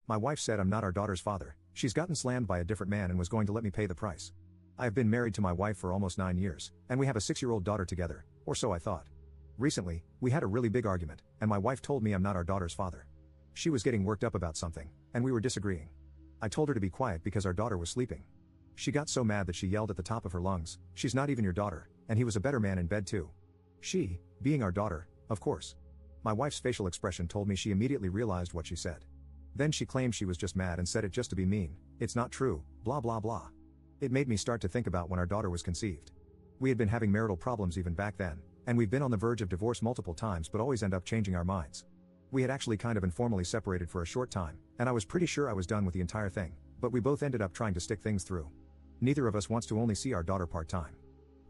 My wife said I'm not our daughter's father. She's gotten slammed by a different man and was going to let me pay the price. I have been married to my wife for almost 9 years, and we have a 6-year-old daughter together, or so I thought. Recently, we had a really big argument, and my wife told me I'm not our daughter's father. She was getting worked up about something, and we were disagreeing. I told her to be quiet because our daughter was sleeping. She got so mad that she yelled at the top of her lungs, "She's not even your daughter," and he was a better man in bed too. She, being our daughter, of course. My wife's facial expression told me she immediately realized what she said. Then she claimed she was just mad and said it just to be mean. It's not true, blah blah blah. It made me start to think about when our daughter was conceived. We had been having marital problems even back then, and we've been on the verge of divorce multiple times but always end up changing our minds. We had actually kind of informally separated for a short time, and I was pretty sure I was done with the entire thing, but we both ended up trying to stick things through. Neither of us wants to only see our daughter part-time.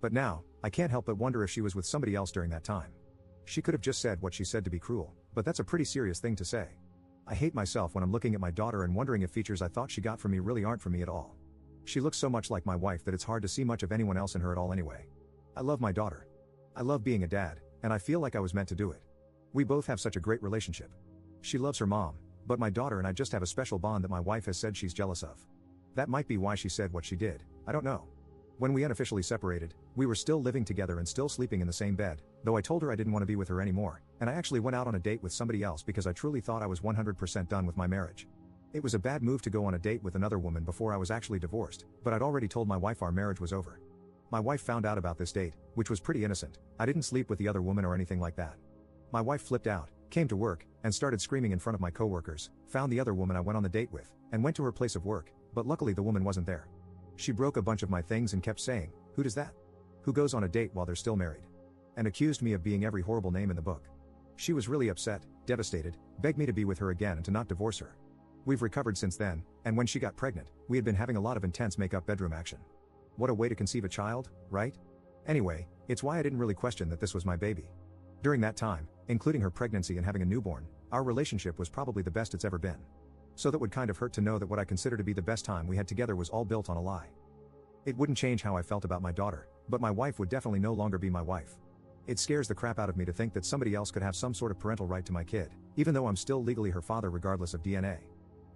But now, I can't help but wonder if she was with somebody else during that time. She could have just said what she said to be cruel, but that's a pretty serious thing to say. I hate myself when I'm looking at my daughter and wondering if features I thought she got from me really aren't from me at all. She looks so much like my wife that it's hard to see much of anyone else in her at all anyway. I love my daughter. I love being a dad, and I feel like I was meant to do it. We both have such a great relationship. She loves her mom, but my daughter and I just have a special bond that my wife has said she's jealous of. That might be why she said what she did, I don't know. When we unofficially separated, we were still living together and still sleeping in the same bed, though I told her I didn't want to be with her anymore, and I actually went out on a date with somebody else because I truly thought I was 100% done with my marriage. It was a bad move to go on a date with another woman before I was actually divorced, but I'd already told my wife our marriage was over. My wife found out about this date, which was pretty innocent. I didn't sleep with the other woman or anything like that. My wife flipped out, came to work, and started screaming in front of my coworkers, found the other woman I went on the date with, and went to her place of work, but luckily the woman wasn't there. She broke a bunch of my things and kept saying, "Who does that? Who goes on a date while they're still married?" And accused me of being every horrible name in the book. She was really upset, devastated, begged me to be with her again and to not divorce her. We've recovered since then, and when she got pregnant, we had been having a lot of intense make-up bedroom action. What a way to conceive a child, right? Anyway, it's why I didn't really question that this was my baby. During that time, including her pregnancy and having a newborn, our relationship was probably the best it's ever been. So that would kind of hurt to know that what I consider to be the best time we had together was all built on a lie. It wouldn't change how I felt about my daughter, but my wife would definitely no longer be my wife. It scares the crap out of me to think that somebody else could have some sort of parental right to my kid, even though I'm still legally her father regardless of DNA.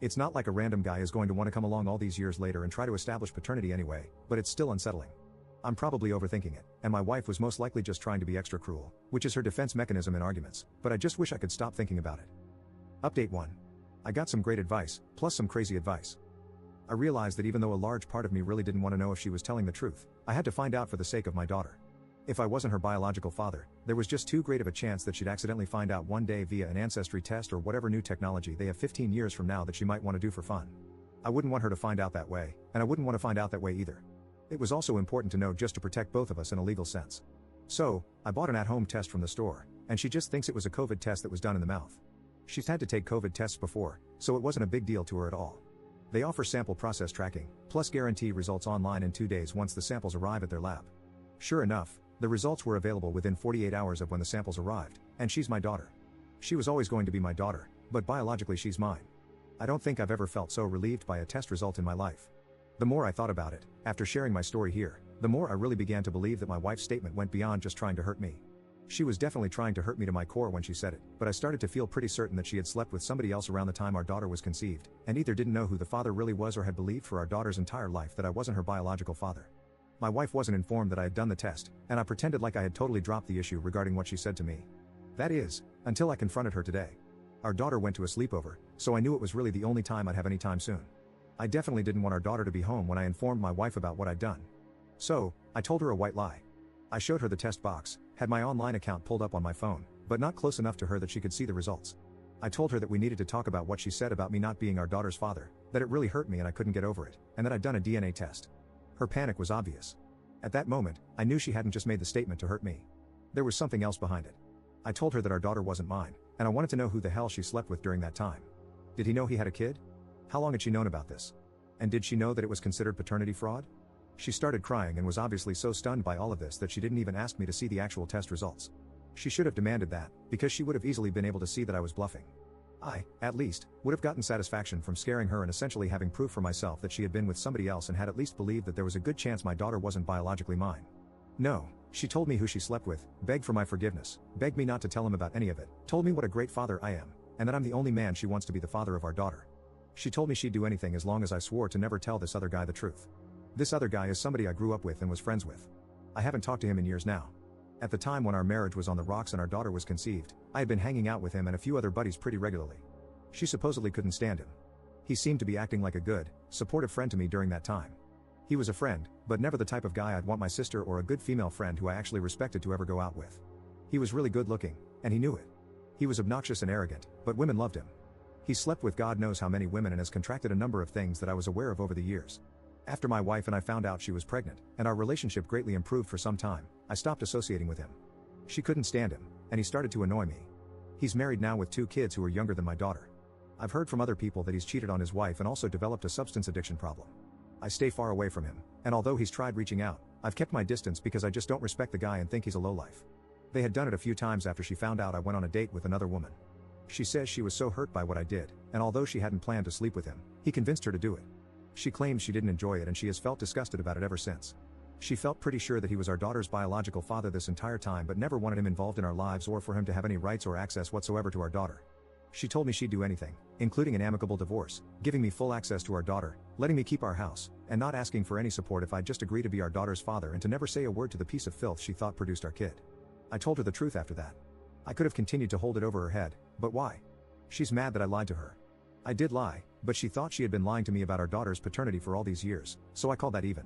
It's not like a random guy is going to want to come along all these years later and try to establish paternity anyway, but it's still unsettling. I'm probably overthinking it, and my wife was most likely just trying to be extra cruel, which is her defense mechanism in arguments, but I just wish I could stop thinking about it. Update 1. I got some great advice, plus some crazy advice. I realized that even though a large part of me really didn't want to know if she was telling the truth, I had to find out for the sake of my daughter. If I wasn't her biological father, there was just too great of a chance that she'd accidentally find out one day via an ancestry test or whatever new technology they have 15 years from now that she might want to do for fun. I wouldn't want her to find out that way, and I wouldn't want to find out that way either. It was also important to know just to protect both of us in a legal sense. So, I bought an at-home test from the store, and she just thinks it was a COVID test that was done in the mouth. She's had to take COVID tests before, so it wasn't a big deal to her at all. They offer sample process tracking, plus guarantee results online in 2 days once the samples arrive at their lab. Sure enough, the results were available within 48 hours of when the samples arrived, and she's my daughter. She was always going to be my daughter, but biologically she's mine. I don't think I've ever felt so relieved by a test result in my life. The more I thought about it, after sharing my story here, the more I really began to believe that my wife's statement went beyond just trying to hurt me. She was definitely trying to hurt me to my core when she said it, but I started to feel pretty certain that she had slept with somebody else around the time our daughter was conceived, and either didn't know who the father really was or had believed for our daughter's entire life that I wasn't her biological father. My wife wasn't informed that I had done the test, and I pretended like I had totally dropped the issue regarding what she said to me. That is, until I confronted her today. Our daughter went to a sleepover, so I knew it was really the only time I'd have any time soon. I definitely didn't want our daughter to be home when I informed my wife about what I'd done. So, I told her a white lie. I showed her the test box, had my online account pulled up on my phone, but not close enough to her that she could see the results. I told her that we needed to talk about what she said about me not being our daughter's father, that it really hurt me and I couldn't get over it, and that I'd done a DNA test. Her panic was obvious. At that moment, I knew she hadn't just made the statement to hurt me. There was something else behind it. I told her that our daughter wasn't mine, and I wanted to know who the hell she slept with during that time. Did he know he had a kid? How long had she known about this? And did she know that it was considered paternity fraud? She started crying and was obviously so stunned by all of this that she didn't even ask me to see the actual test results. She should have demanded that, because she would have easily been able to see that I was bluffing. I, at least, would have gotten satisfaction from scaring her and essentially having proof for myself that she had been with somebody else and had at least believed that there was a good chance my daughter wasn't biologically mine. No, she told me who she slept with, begged for my forgiveness, begged me not to tell him about any of it, told me what a great father I am, and that I'm the only man she wants to be the father of our daughter. She told me she'd do anything as long as I swore to never tell this other guy the truth. This other guy is somebody I grew up with and was friends with. I haven't talked to him in years now. At the time when our marriage was on the rocks and our daughter was conceived, I had been hanging out with him and a few other buddies pretty regularly. She supposedly couldn't stand him. He seemed to be acting like a good, supportive friend to me during that time. He was a friend, but never the type of guy I'd want my sister or a good female friend who I actually respected to ever go out with. He was really good looking, and he knew it. He was obnoxious and arrogant, but women loved him. He slept with God knows how many women and has contracted a number of things that I was aware of over the years. After my wife and I found out she was pregnant, and our relationship greatly improved for some time, I stopped associating with him. She couldn't stand him, and he started to annoy me. He's married now with 2 kids who are younger than my daughter. I've heard from other people that he's cheated on his wife and also developed a substance addiction problem. I stay far away from him, and although he's tried reaching out, I've kept my distance because I just don't respect the guy and think he's a lowlife. They had done it a few times after she found out I went on a date with another woman. She says she was so hurt by what I did, and although she hadn't planned to sleep with him, he convinced her to do it. She claims she didn't enjoy it and she has felt disgusted about it ever since. She felt pretty sure that he was our daughter's biological father this entire time but never wanted him involved in our lives or for him to have any rights or access whatsoever to our daughter. She told me she'd do anything, including an amicable divorce, giving me full access to our daughter, letting me keep our house, and not asking for any support if I'd just agree to be our daughter's father and to never say a word to the piece of filth she thought produced our kid. I told her the truth after that. I could have continued to hold it over her head, but why? She's mad that I lied to her. I did lie, but she thought she had been lying to me about our daughter's paternity for all these years, so I called that even.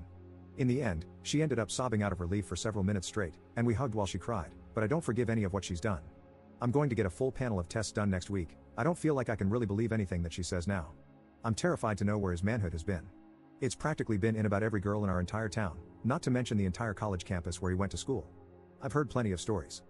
In the end, she ended up sobbing out of relief for several minutes straight, and we hugged while she cried, but I don't forgive any of what she's done. I'm going to get a full panel of tests done next week. I don't feel like I can really believe anything that she says now. I'm terrified to know where his manhood has been. It's practically been in about every girl in our entire town, not to mention the entire college campus where he went to school. I've heard plenty of stories.